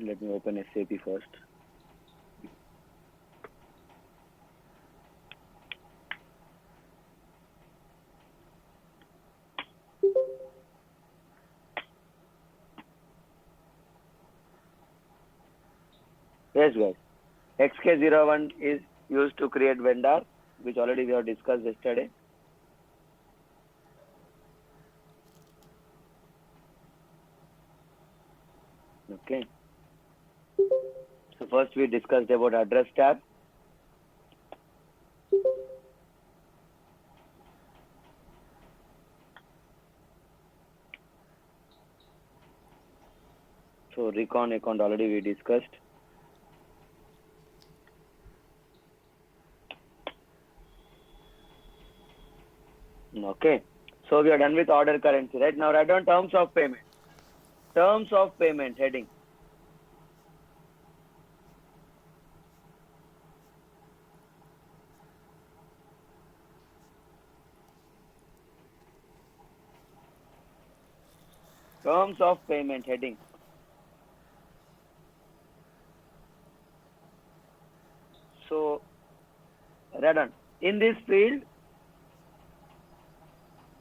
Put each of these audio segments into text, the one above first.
Let me open SAP first. Yes, guys. XK01 is used to create vendor, which already we have discussed yesterday. Okay. So first we discussed about address tab. So recon account already we discussed. Okay. So we are done with order currency, right? Now write down terms of payment. Terms of payment heading. Terms of payment heading. So write down. In this field,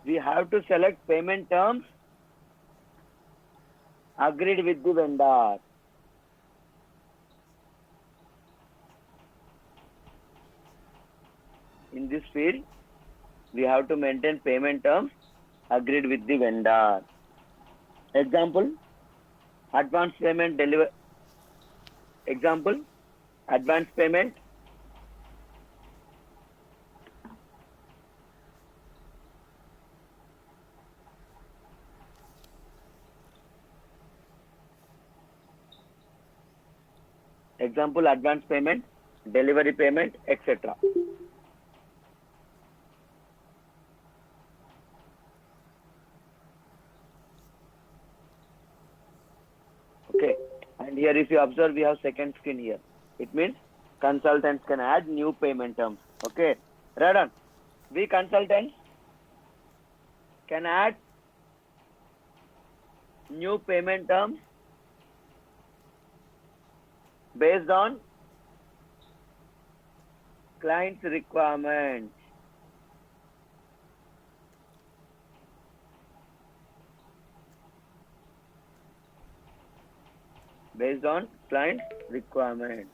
we have to select payment terms agreed with the vendor. In this field, we have to maintain payment terms agreed with the vendor. Example, advance payment deliver. Example, advance payment. Example, advance payment, delivery payment, etc. Okay. And here if you observe, we have second screen here. It means consultants can add new payment terms. Okay. Right on. We consultants can add new payment terms based on client's requirements. Based on client's requirement.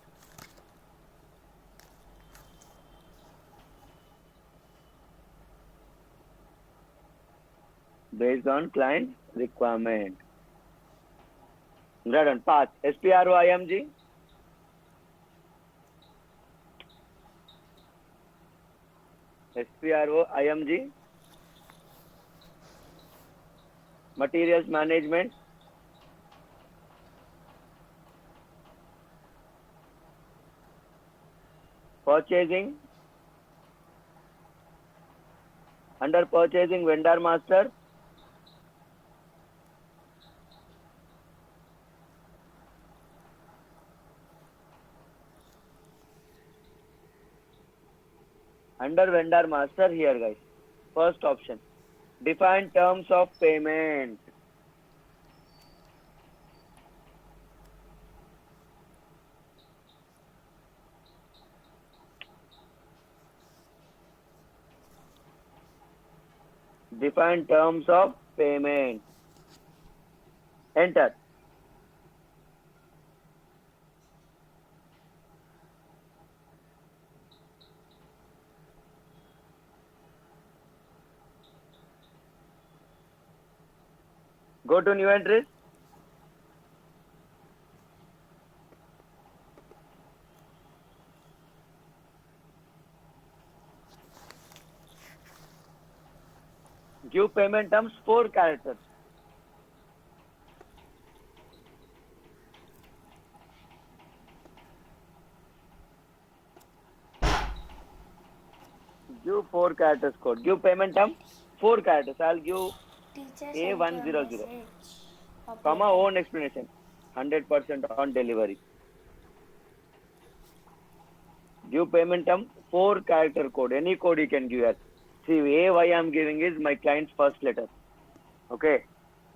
Based on client's requirement. Right on. Path. SPRO IMG. SPRO IMG. Materials management. Purchasing. Under purchasing, vendor master. Under vendor master here, guys. First option. Define terms of payment. Define terms of payment. Enter. Go to new entries. Give payment terms 4 characters. Give 4 characters code. Give payment term 4 characters. I'll give A100. Comma own explanation. 100% on delivery. Give payment term 4 character code. Any code you can give here. See, AY I'm giving is my client's first letter. Okay.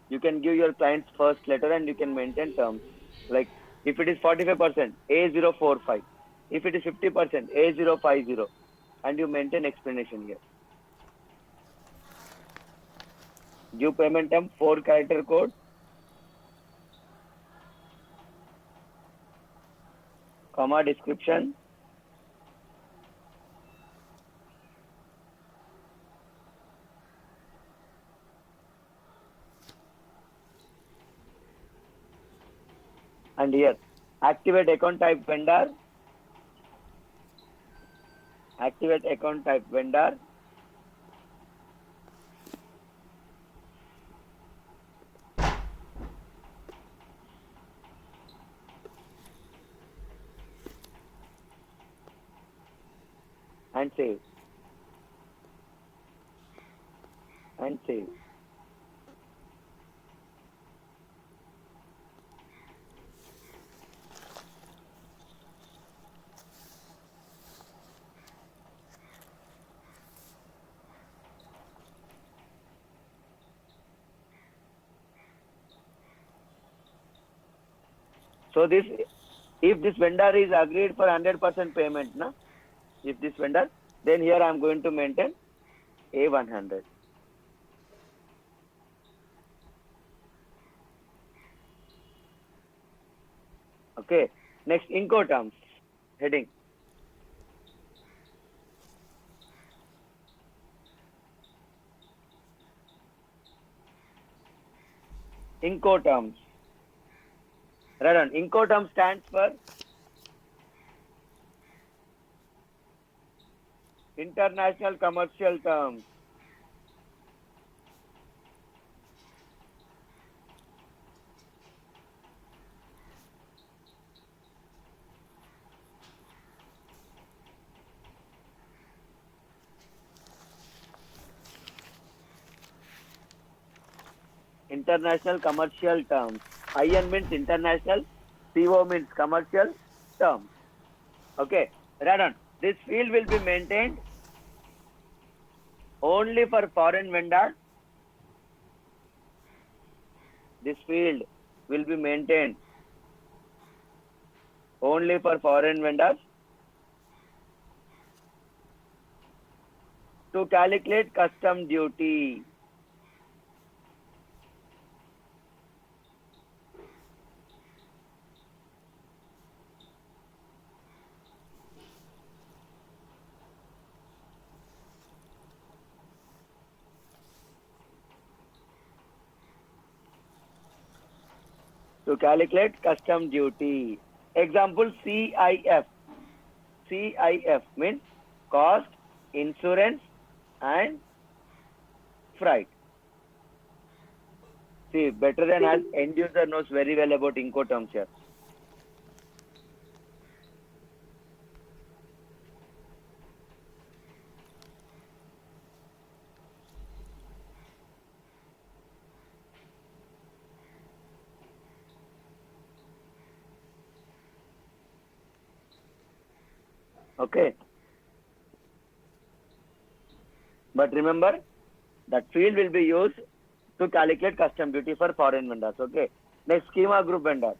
You can give your client's first letter and you can maintain terms like If it is 45%, A045. If it is 50%, A050. And you maintain explanation here. Give payment term 4-character code. Comma description. And here, activate account type vendor. Activate account type vendor. And save. And save. So this, if this vendor is agreed for 100% payment, na? If this vendor, then here I am going to maintain A100. Okay. Next, Incoterms heading. Incoterms. Right on. Incoterms stands for International Commercial Terms. International Commercial Terms. IN means international, CO means commercial terms. Okay. Right on. This field will be maintained only for foreign vendors. This field will be maintained only for foreign vendors to calculate custom duty. To calculate custom duty. Example, CIF. CIF means cost, insurance, and freight. See, better than us, end user knows very well about Incoterms here. Okay. But remember, that field will be used to calculate custom duty for foreign vendors. Okay. Next, schema group vendor.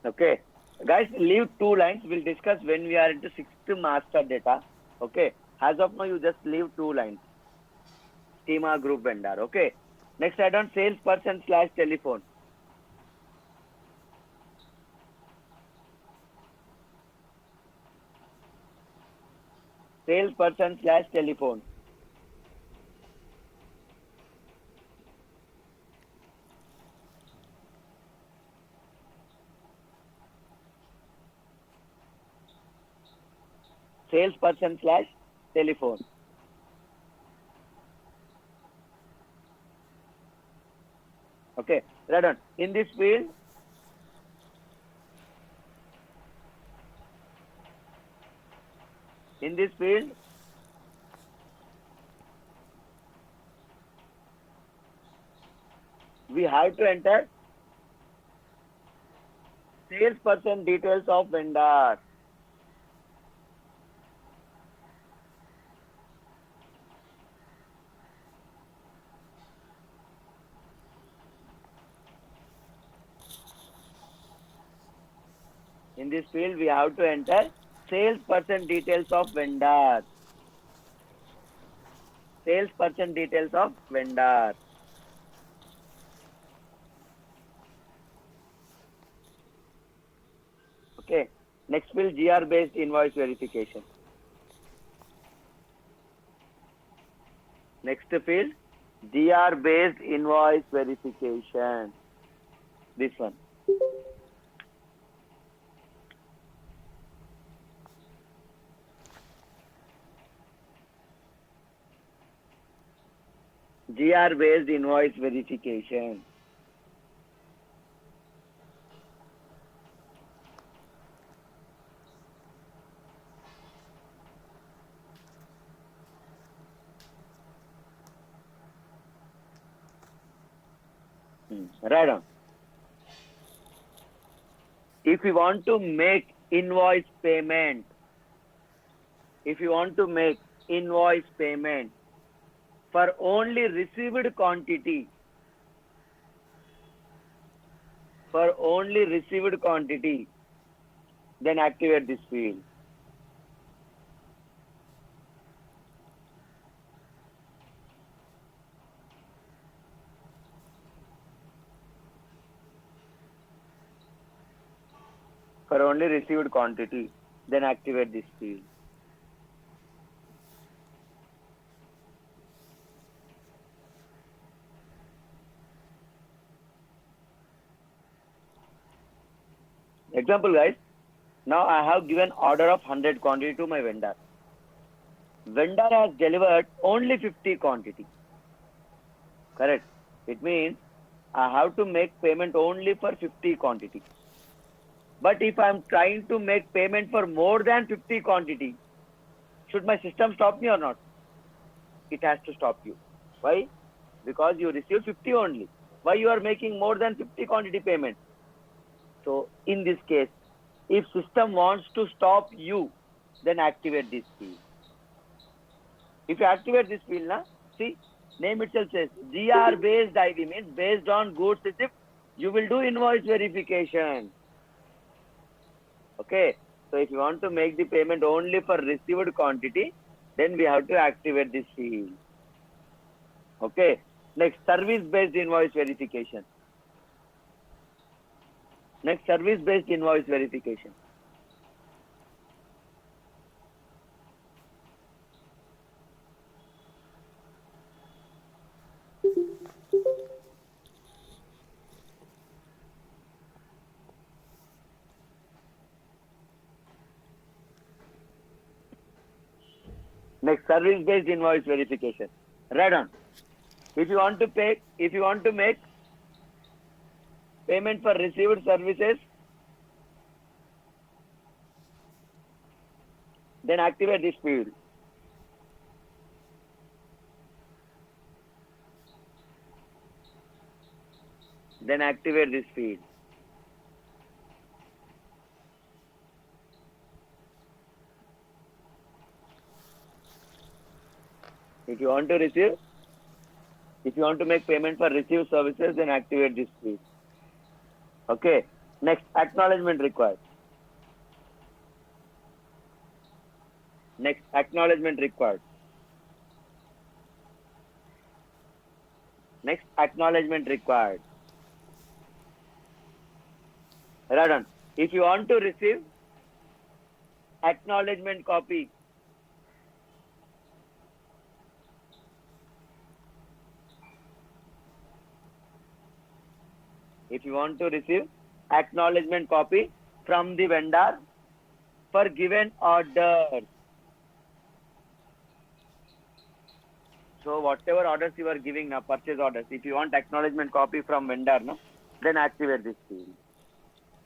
Okay. Guys, leave 2 lines. We'll discuss when we are into 6th master data. Okay. As of now, you just leave 2 lines. Schema group vendor. Okay. Next, add on salesperson / telephone. Salesperson / telephone. Salesperson / telephone. Okay, right on. In this field, we have to enter salesperson details of vendor. In this field, we have to enter salesperson details of vendor. Salesperson details of vendor. Okay. Next field, GR based invoice verification. Next field, GR based invoice verification. This one. GR based invoice verification. Right on. If you want to make invoice payment, for only received quantity, then activate this field. For only received quantity, then activate this field. Example, guys. Now I have given order of 100 quantity to my vendor. Vendor has delivered only 50 quantity. Correct. It means I have to make payment only for 50 quantity. But if I am trying to make payment for more than 50 quantity, should my system stop me or not? It has to stop you. Why? Because you receive 50 only. Why you are making more than 50 quantity payment? So in this case, if system wants to stop you, then activate this field. If you activate this field, see, name itself says GR based ID means based on goods receipt, you will do invoice verification. Okay. So if you want to make the payment only for received quantity, then we have to activate this field. Okay. Next, service based invoice verification. Next, service based invoice verification. Next, service based invoice verification. Right on. If you want to make payment for received services, then activate this field. Then activate this field. If you want to make payment for received services, then activate this field. Okay. Next, acknowledgement required. Next, acknowledgement required. Next, acknowledgement required. Right on. If you want to receive acknowledgement copy, from the vendor for given orders, So whatever orders you are giving now, purchase orders, if you want acknowledgement copy from vendor, no, then activate this field.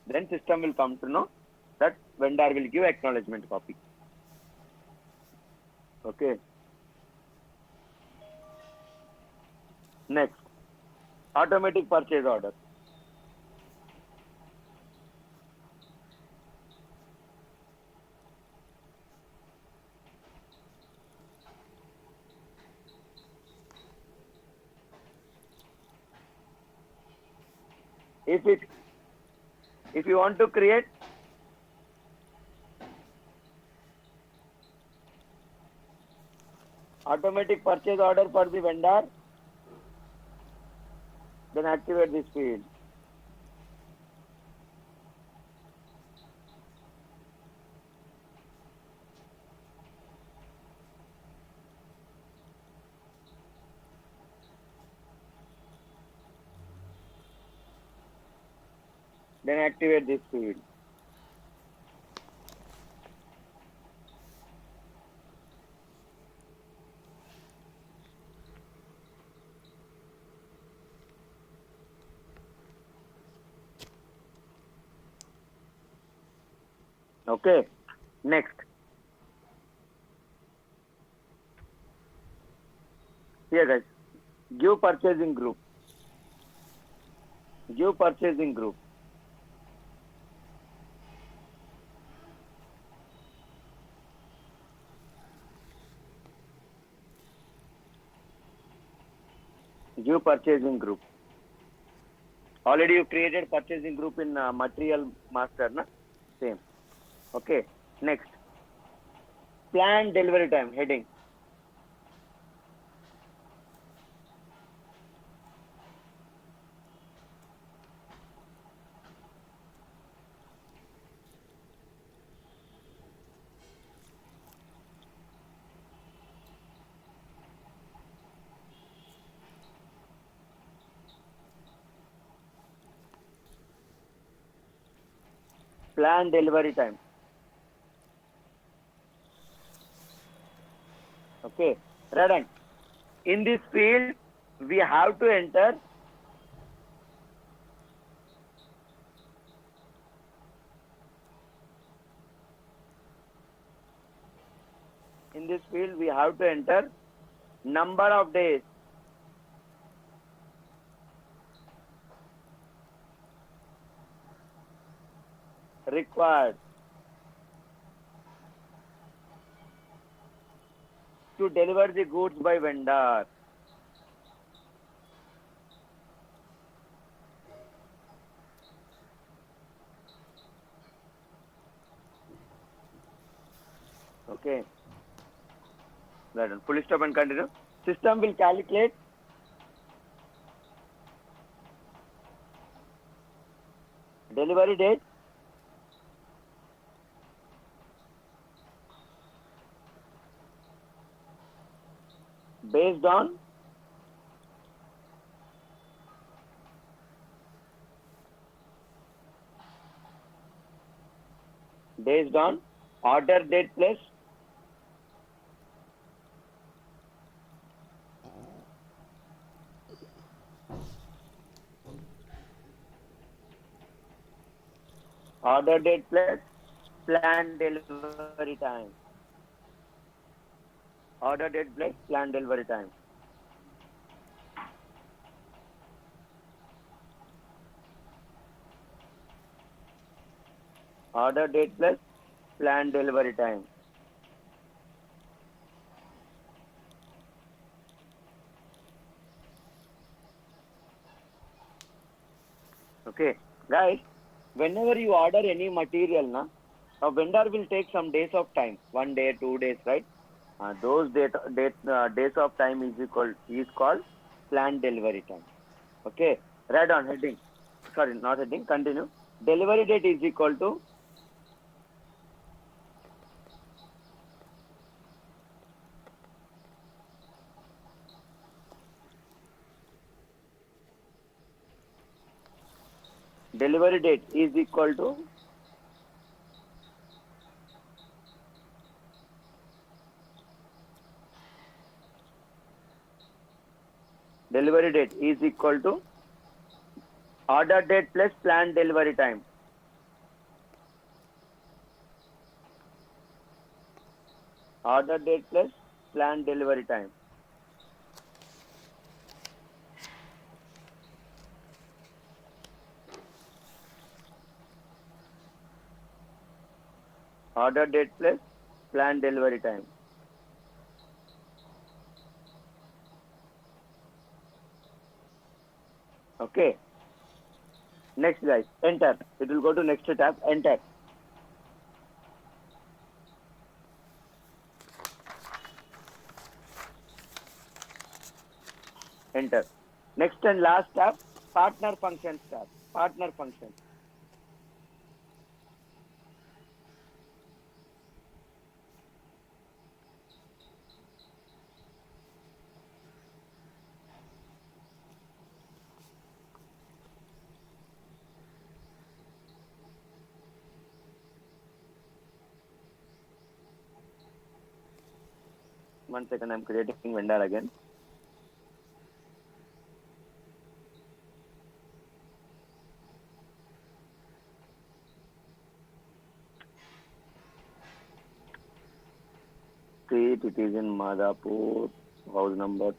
Then system will come to know that vendor will give acknowledgement copy. Okay. Next, automatic purchase order. If you want to create automatic purchase order for the vendor, then activate this field. Then activate this field. Okay. Next. Here guys, give purchasing group. Give purchasing group. Give purchasing group. Already you created purchasing group in material master, na? Same. Okay. Next. Planned delivery time heading. Planned delivery time. Okay. Right. In this field, we have to enter number of days. Required to deliver the goods by vendor. Okay. Right. Full stop and continue. System will calculate delivery date based on order date plus order date plus planned delivery time. Order date plus planned delivery time. Order date plus planned delivery time. Okay. Guys, whenever you order any material, na, a vendor will take some days of time. 1 day, 2 days, right? Those days of time is called planned delivery time. Okay. Right on heading. Sorry, not heading. Continue. Delivery date is equal to delivery date is equal to delivery date is equal to order date plus planned delivery time. Order date plus planned delivery time. Order date plus planned delivery time. Okay. Next, guys, enter. It will go to next tab. Enter. Enter. Next and last tab, partner functions tab. Partner function. One second, I'm creating vendor again. Street, it is in Madhapur, house number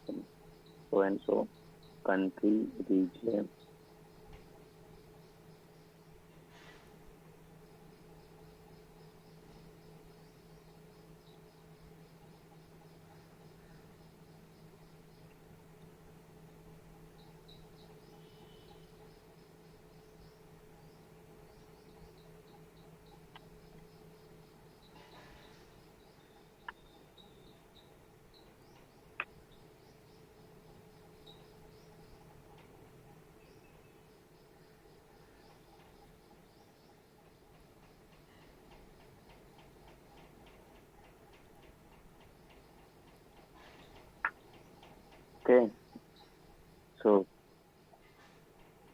so and so, country, region. Okay. So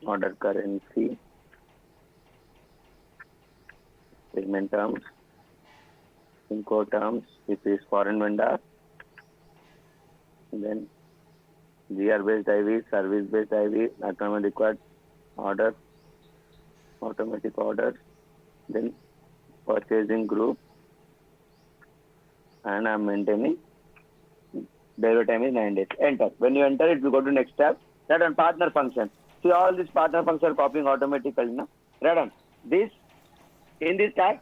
order currency, payment terms, Incoterms, if it is foreign vendor, then GR-based IV, service-based IV, automatic required order, automatic orders, then purchasing group, and I'm maintaining delivery time is 9 days. Enter. When you enter, it will go to next tab. Right on partner function. See all these partner functions are copying automatically. No? Right on. This in this tab,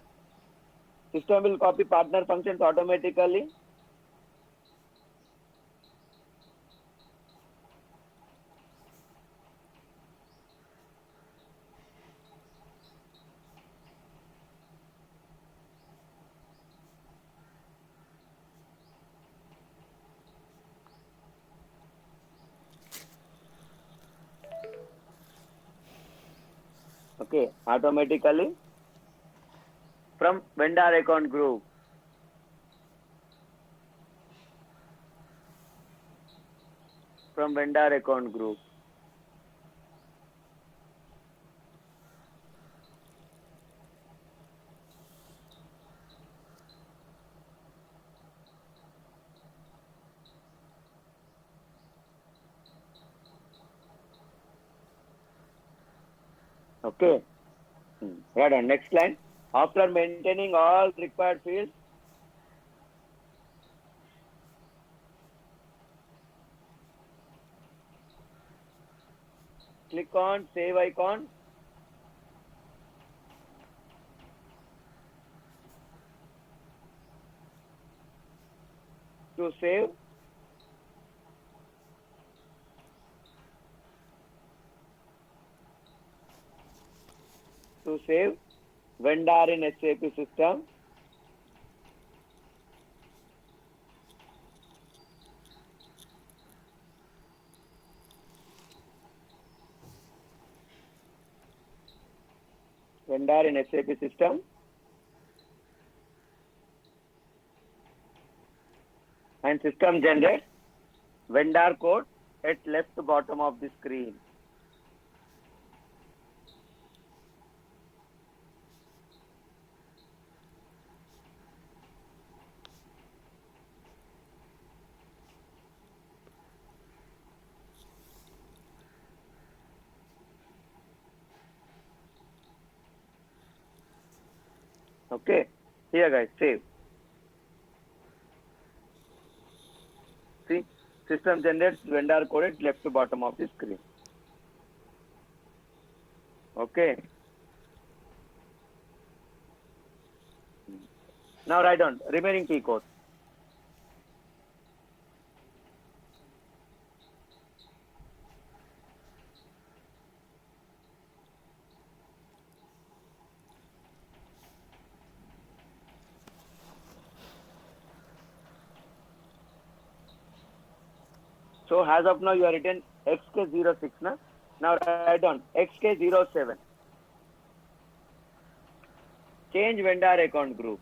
system will copy partner functions automatically. Okay, automatically from vendor account group. From vendor account group. Okay. Right on. Next line. After maintaining all required fields, click on save icon. To save. To save vendor in SAP system. Vendor in SAP system. And system generates vendor code at left bottom of the screen. Okay, here guys, save. See, system generates vendor code at left to bottom of the screen. Okay. Now write down remaining T code. So as of now you are written XK06 na. Now write down XK07. Change vendor account group.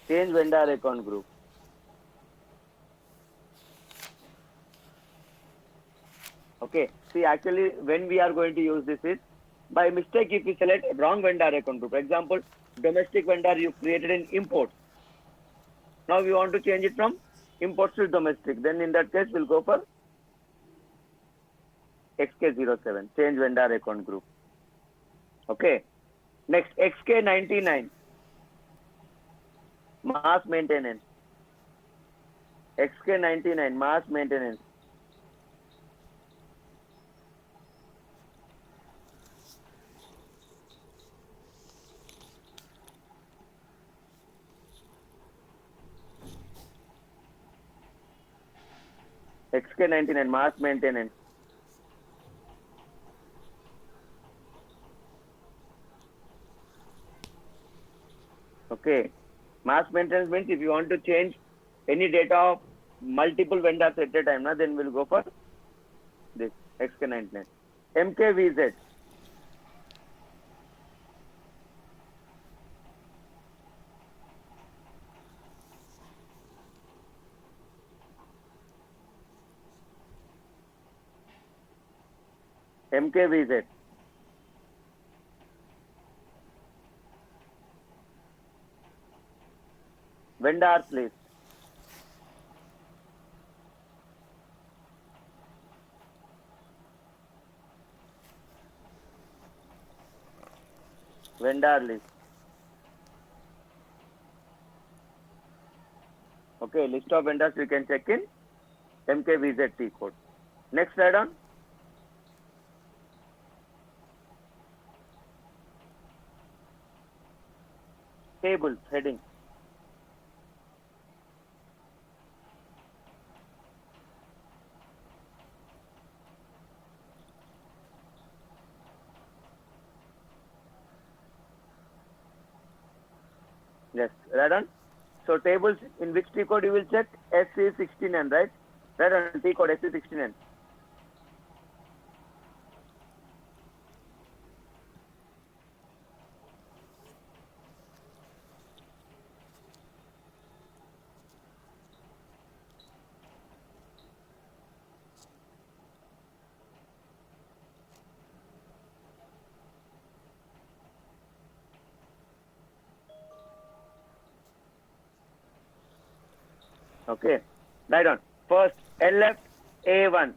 Change vendor account group. Okay. See, actually, when we are going to use this is by mistake if you select wrong vendor account group. Example, domestic vendor you created in import. Now we want to change it from imports to domestic. Then in that case, we'll go for XK07. Change vendor account group. Okay. Next, XK99. Mass maintenance. XK99 mass maintenance. XK99 mass maintenance. Okay. Mass maintenance means if you want to change any data of multiple vendors at a time, then we'll go for this XK99. MKVZ. MKVZ. Vendors list. Vendor list. Okay, list of vendors we can check in MKVZ T code. Next slide on. Tables, heading. Yes, right on. So tables in which T code you will check? SC69, right? Right on T code SC69. Okay, right on. First, LFA1,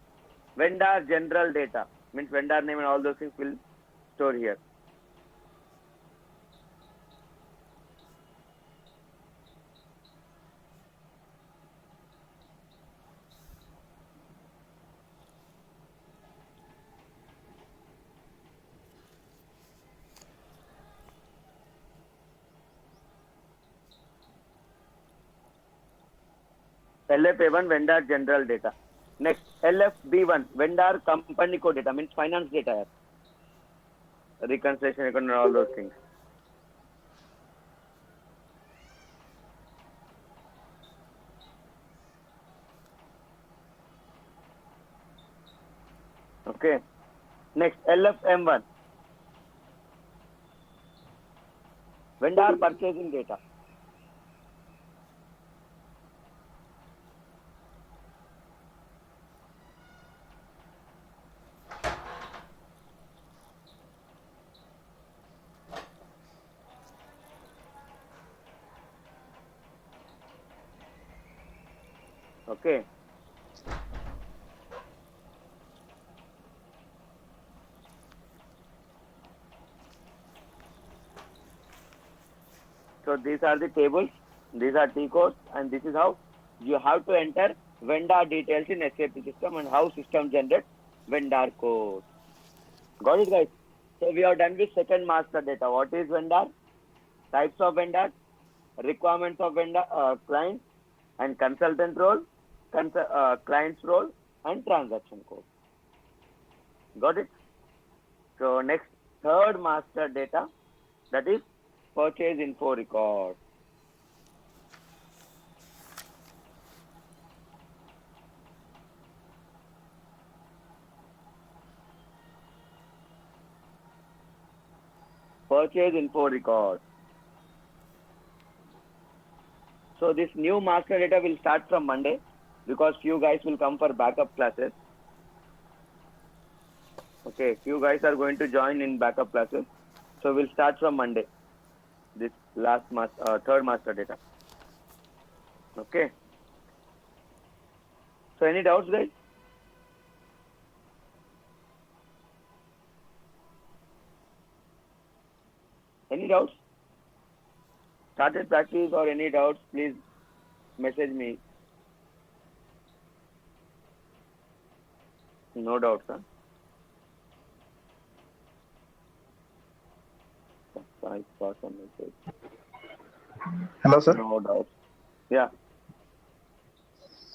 vendor general data, means vendor name and all those things will store here. LFA1, vendor general data. Next, LFB1, vendor company code data, means finance data, reconciliation account and all those things. Okay. Next, LFM1, vendor purchasing data. Okay. So these are the tables, these are T codes, and this is how you have to enter vendor details in SAP system and how system generates vendor code. Got it, guys? So we are done with second master data. What is vendor? Types of vendors, requirements of vendor, client and consultant role, client's role, and transaction code. Got it? So next, third master data, that is purchase info record. Purchase info record. So this new master data will start from Monday because few guys will come for backup classes. Okay, few guys are going to join in backup classes. So we'll start from Monday. This third master data. Okay. So any doubts, guys? Any doubts? Started practice or any doubts? Please message me. No doubts, huh? I saw some message. Hello, sir. No doubts. Yeah,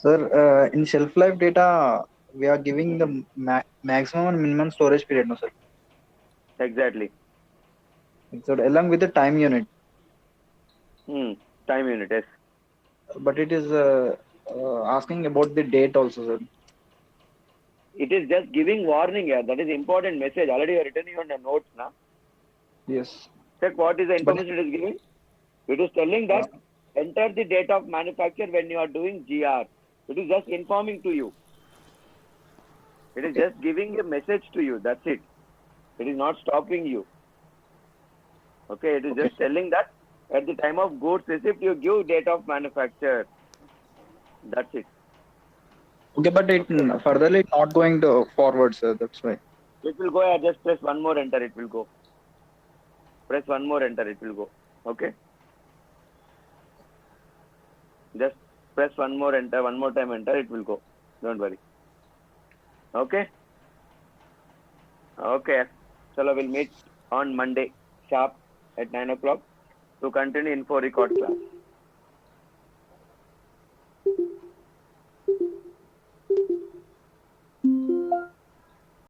Sir, in shelf life data, we are giving the maximum and minimum storage period, no, sir? exactly. So along with the time unit, Time unit, yes. but it is asking about the date also, sir. It is just giving warning here. That is important message. Already you written in your notes now. Yes, Check what is the but information it is giving. It is telling uh, that enter the date of manufacture when you are doing GR. It is just informing to you. It is okay, just giving a message to you. That's it. It is not stopping you. Okay. It is okay, just telling that at the time of goods receipt, you give date of manufacture. That's it. okay, but it Okay. furtherly not going to forward, sir. That's why. It will go. I just press one more enter. It will go. Press one more enter. It will go. Okay. Just press one more enter. One more time enter. It will go. Don't worry. Okay. Okay. So we'll meet on Monday sharp at 9 o'clock to continue info record class.